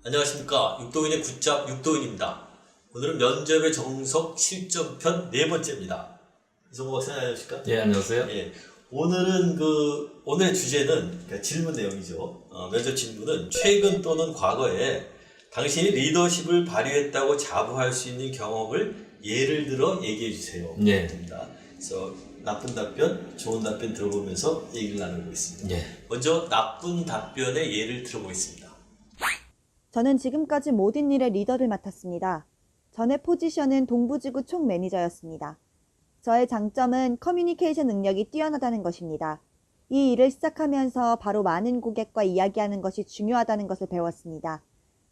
안녕하십니까. 육도인의 굿잡 육도인입니다. 오늘은 면접의 정석 실전편 네 번째입니다. 이성호 박사님 안녕하십니까? 예, 안녕하세요. 예. 오늘은 오늘의 주제는 질문 내용이죠. 면접 질문은 최근 또는 과거에 당신이 리더십을 발휘했다고 자부할 수 있는 경험을 예를 들어 얘기해 주세요. 예. 그래서 나쁜 답변, 좋은 답변 들어보면서 얘기를 나눠보겠습니다. 예. 먼저 나쁜 답변의 예를 들어보겠습니다. 저는 지금까지 모든 일의 리더를 맡았습니다. 전의 포지션은 동부지구 총 매니저였습니다. 저의 장점은 커뮤니케이션 능력이 뛰어나다는 것입니다. 이 일을 시작하면서 바로 많은 고객과 이야기하는 것이 중요하다는 것을 배웠습니다.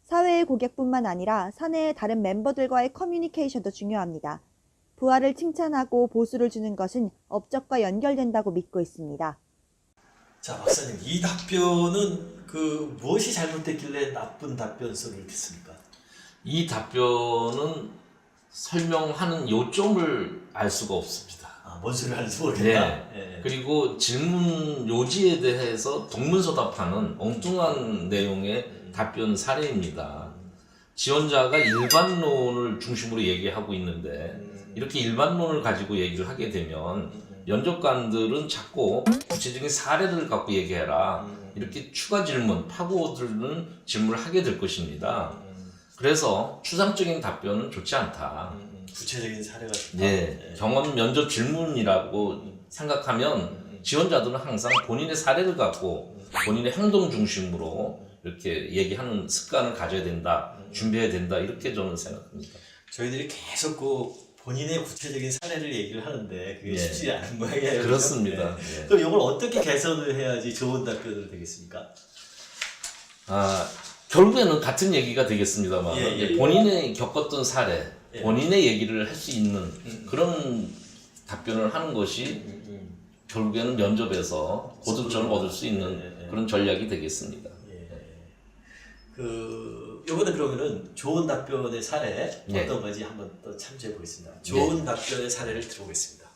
사회의 고객뿐만 아니라 사내의 다른 멤버들과의 커뮤니케이션도 중요합니다. 부하를 칭찬하고 보수를 주는 것은 업적과 연결된다고 믿고 있습니다. 자, 박사님, 이 답변은 무엇이 잘못됐길래 나쁜 답변서를 듣습니까? 이 답변은 설명하는 요점을 알 수가 없습니다. 뭔 소리를 하는지 모르겠다. 예. 그리고 질문 요지에 대해서 동문서답하는 엉뚱한 내용의 답변 사례입니다. 지원자가 일반론을 중심으로 얘기하고 있는데 이렇게 일반론을 가지고 얘기를 하게 되면 면접관들은 자꾸 구체적인 사례를 갖고 얘기해라. 이렇게 추가 질문, 파고드는 질문을 하게 될 것입니다. 그래서 추상적인 답변은 좋지 않다. 구체적인 사례가 좋다. 예, 경험 면접 질문이라고 생각하면 지원자들은 항상 본인의 사례를 갖고 본인의 행동 중심으로 이렇게 얘기하는 습관을 가져야 된다, 준비해야 된다, 이렇게 저는 생각합니다. 저희들이 계속 본인의 구체적인 사례를 얘기를 하는데 그게 쉽지 않은 모양이에요. 그렇습니다. 네. 예. 그럼 이걸 어떻게 개선을 해야지 좋은 답변으로 되겠습니까? 결국에는 같은 얘기가 되겠습니다만 본인이 겪었던 사례, 본인의 얘기를 할 수 있는 그런 답변을 하는 것이 결국에는 면접에서 고득점을 얻을 수 있는 그런 전략이 되겠습니다. 이번에 그러면은 좋은 답변의 사례 어떤 건지 한번 또 참조해 보겠습니다. 좋은 답변의 사례를 들어보겠습니다.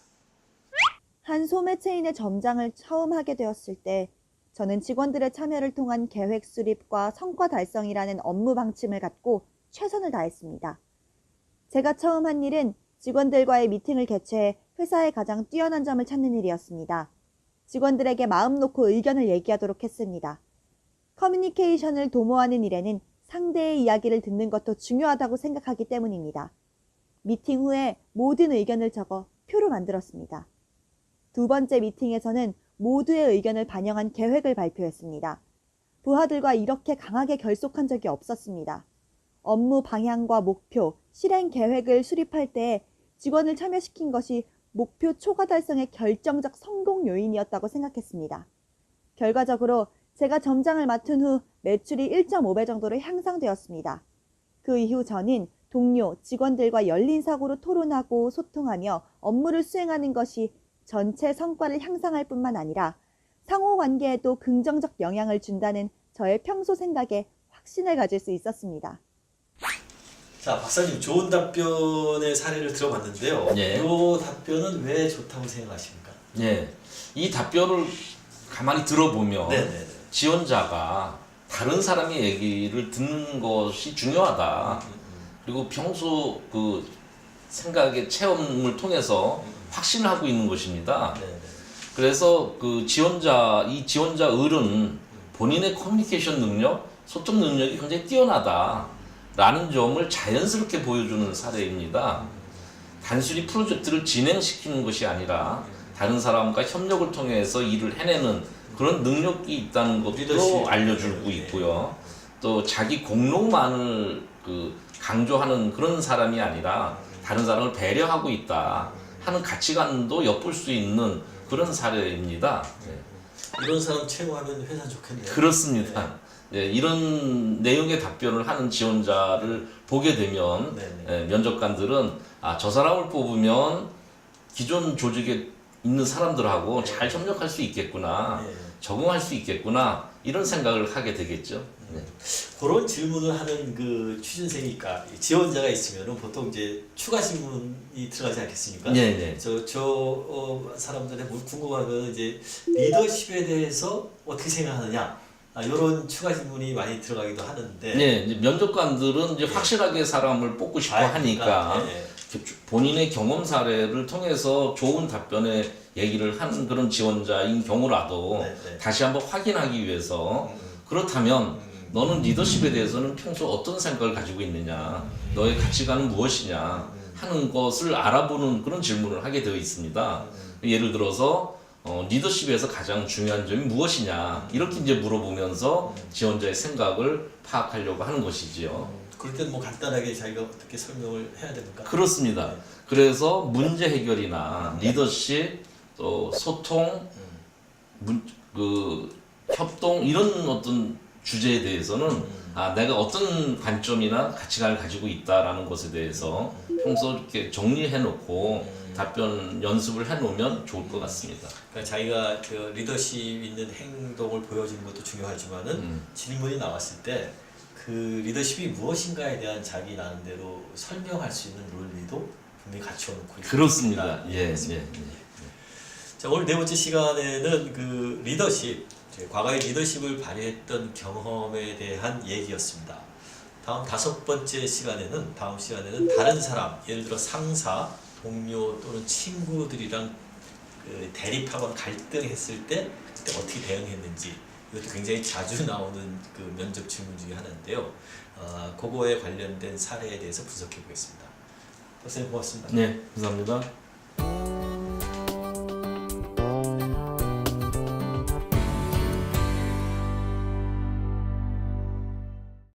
한 소매 체인의 점장을 처음 하게 되었을 때 저는 직원들의 참여를 통한 계획 수립과 성과 달성이라는 업무 방침을 갖고 최선을 다했습니다. 제가 처음 한 일은 직원들과의 미팅을 개최해 회사의 가장 뛰어난 점을 찾는 일이었습니다. 직원들에게 마음 놓고 의견을 얘기하도록 했습니다. 커뮤니케이션을 도모하는 일에는 상대의 이야기를 듣는 것도 중요하다고 생각하기 때문입니다. 미팅 후에 모든 의견을 적어 표로 만들었습니다. 두 번째 미팅에서는 모두의 의견을 반영한 계획을 발표했습니다. 부하들과 이렇게 강하게 결속한 적이 없었습니다. 업무 방향과 목표, 실행 계획을 수립할 때 직원을 참여시킨 것이 목표 초과 달성의 결정적 성공 요인이었다고 생각했습니다. 결과적으로 제가 점장을 맡은 후 매출이 1.5배 정도로 향상되었습니다. 그 이후 저는 동료, 직원들과 열린 사고로 토론하고 소통하며 업무를 수행하는 것이 전체 성과를 향상할 뿐만 아니라 상호관계에도 긍정적 영향을 준다는 저의 평소 생각에 확신을 가질 수 있었습니다. 자, 박사님, 좋은 답변의 사례를 들어봤는데요. 이 답변은 왜 좋다고 생각하십니까? 이 답변을 가만히 들어보면 지원자가 다른 사람의 얘기를 듣는 것이 중요하다. 그리고 평소 생각의 체험을 통해서 확신을 하고 있는 것입니다. 그래서 이 지원자 을은 본인의 커뮤니케이션 능력, 소통 능력이 굉장히 뛰어나다라는 점을 자연스럽게 보여주는 사례입니다. 단순히 프로젝트를 진행시키는 것이 아니라 다른 사람과 협력을 통해서 일을 해내는 그런 능력이 있다는 것도 알려주고 있고요. 또 자기 공로만을 강조하는 그런 사람이 아니라 다른 사람을 배려하고 있다 하는 가치관도 엿볼 수 있는 그런 사례입니다. 이런 사람 채용하면 회사 좋겠네요. 그렇습니다. 이런 내용의 답변을 하는 지원자를 보게 되면 면접관들은 저 사람을 뽑으면 기존 조직에 있는 사람들하고 잘 협력할 수 있겠구나, 적응할 수 있겠구나, 이런 생각을 하게 되겠죠. 그런 질문을 하는 취준생이니까 지원자가 있으면 보통 이제 추가 질문이 들어가지 않겠습니까? 저 사람들의 궁금한 건 이제 리더십에 대해서 어떻게 생각하느냐, 이런 추가 질문이 많이 들어가기도 하는데. 네, 이제 면접관들은 이제 예. 확실하게 사람을 뽑고 싶어 그러니까, 하니까 예. 본인의 경험 사례를 통해서 좋은 답변에 얘기를 하는 그런 지원자인 경우라도 네, 네. 다시 한번 확인하기 위해서 그렇다면 너는 리더십에 대해서는 평소 어떤 생각을 가지고 있느냐, 너의 가치관은 무엇이냐 하는 것을 알아보는 그런 질문을 하게 되어 있습니다. 예를 들어서 리더십에서 가장 중요한 점이 무엇이냐 이렇게 이제 물어보면서 지원자의 생각을 파악하려고 하는 것이지요. 그럴 때는 뭐 간단하게 자기가 어떻게 설명을 해야 됩니까? 그렇습니다. 그래서 문제 해결이나 리더십, 또 소통, 협동 이런 어떤 주제에 대해서는 내가 어떤 관점이나 가치관을 가지고 있다라는 것에 대해서 평소 이렇게 정리해 놓고 답변 연습을 해 놓으면 좋을 것 같습니다. 그러니까 자기가 그 리더십 있는 행동을 보여주는 것도 중요하지만은 질문이 나왔을 때 그 리더십이 무엇인가에 대한 자기 나름대로 설명할 수 있는 논리도 분명히 갖춰 놓고 있습니다. 그렇습니다. 예. 자, 오늘 네 번째 시간에는 그 리더십, 과거의 리더십을 발휘했던 경험에 대한 얘기였습니다. 다음 시간에는 다른 사람, 예를 들어 상사, 동료 또는 친구들이랑 그 대립하거나 갈등했을 때 그때 어떻게 대응했는지, 이것도 굉장히 자주 나오는 그 면접 질문 중에 하나인데요. 그거에 관련된 사례에 대해서 분석해 보겠습니다. 선생님 고맙습니다. 네, 감사합니다.